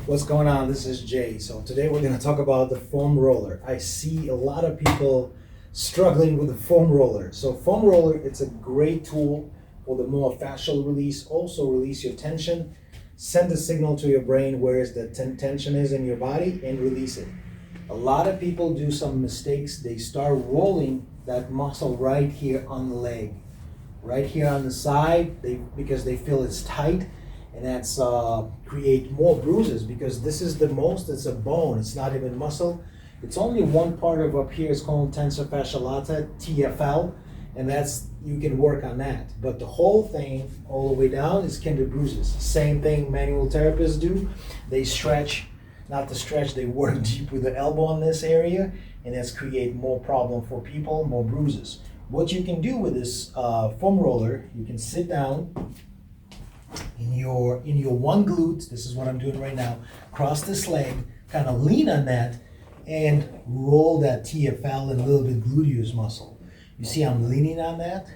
What's going on? This is Jay. So today we're going to talk about the foam roller. I see a lot of people struggling with the foam roller. So foam roller, it's a great tool for the more fascial release. Also release your tension, send a signal to your brain where the tension is in your body and release it. A lot of people do some mistakes. They start rolling that muscle right here on the leg, right here on the side, because they feel it's tight. And that's create more bruises because this is it's a bone, it's not even muscle. It's only one part of up here, it's called tensor fasciae lata, TFL, and you can work on that. But the whole thing, all the way down, is can be bruises. Same thing manual therapists do. They stretch, not to stretch, they work deep with the elbow in this area, and that's create more problem for people, more bruises. What you can do with this foam roller, you can sit down, in your one glute, this is what I'm doing right now, cross this leg, kind of lean on that, and roll that TFL and a little bit gluteus muscle. You see I'm leaning on that,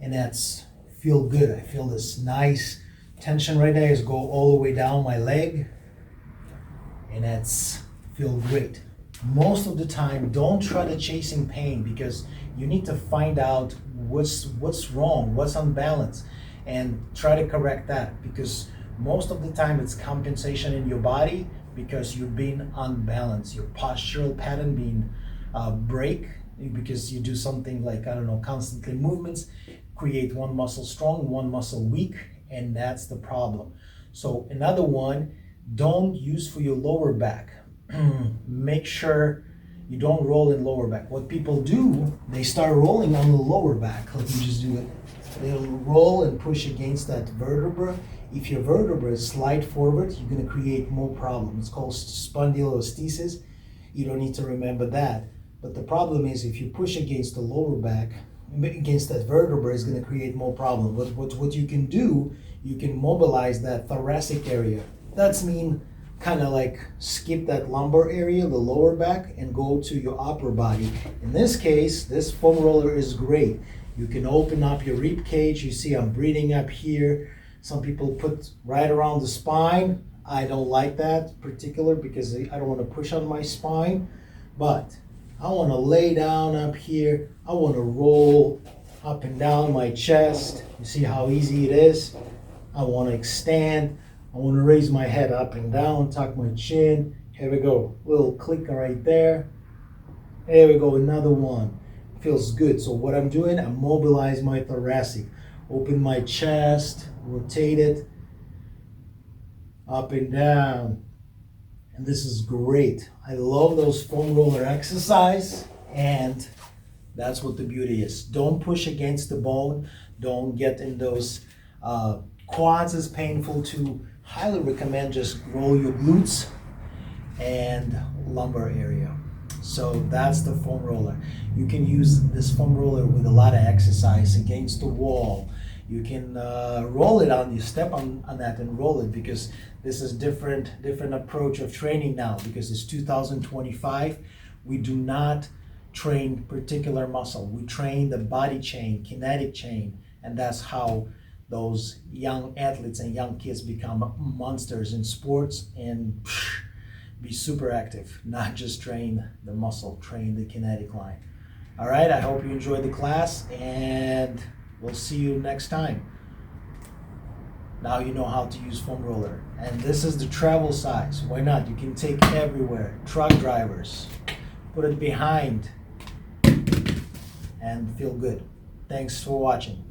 and that's feel good. I feel this nice tension right there is go all the way down my leg, and that's feel great. Most of the time, don't try to chasing pain because you need to find out what's wrong, what's unbalanced, and try to correct that, because most of the time it's compensation in your body because you're being unbalanced, your postural pattern being break because you do something like, I don't know, constantly movements, create one muscle strong, one muscle weak, and that's the problem. So another one, don't use for your lower back. Make sure you don't roll in lower back. What people do, they start rolling on the lower back. Let me just do it. They'll roll and push against that vertebra. If your vertebra slide forward, you're going to create more problems. It's called spondylolisthesis. You don't need to remember that. But the problem is if you push against the lower back, against that vertebra, it's going to create more problems. But what you can do, you can mobilize that thoracic area. That's mean kind of like skip that lumbar area, the lower back, and go to your upper body. In this case, this foam roller is great. You can open up your rib cage. You see I'm breathing up here. Some people put right around the spine. I don't like that particular because I don't want to push on my spine. But I want to lay down up here. I want to roll up and down my chest. You see how easy it is? I want to extend. I want to raise my head up and down, tuck my chin. Here we go. Little click right there. There we go. Another one. Feels good. So what I'm doing, I mobilize my thoracic, open my chest, rotate it up and down, and this is great. I love those foam roller exercise, and that's what the beauty is. Don't push against the bone. Don't get in those quads is painful too. Highly recommend just roll your glutes and lumbar area. So that's the foam roller. You can use this foam roller with a lot of exercise against the wall. You can roll it on, you step on that and roll it, because this is different approach of training now, because it's 2025. We do not train particular muscle. We train the body chain, kinetic chain, and that's how those young athletes and young kids become monsters in sports and be super active, not just train the muscle, train the kinetic line. All right, I hope you enjoyed the class, and we'll see you next time. Now you know how to use foam roller. And this is the travel size. Why not? You can take everywhere. Truck drivers, put it behind and feel good. Thanks for watching.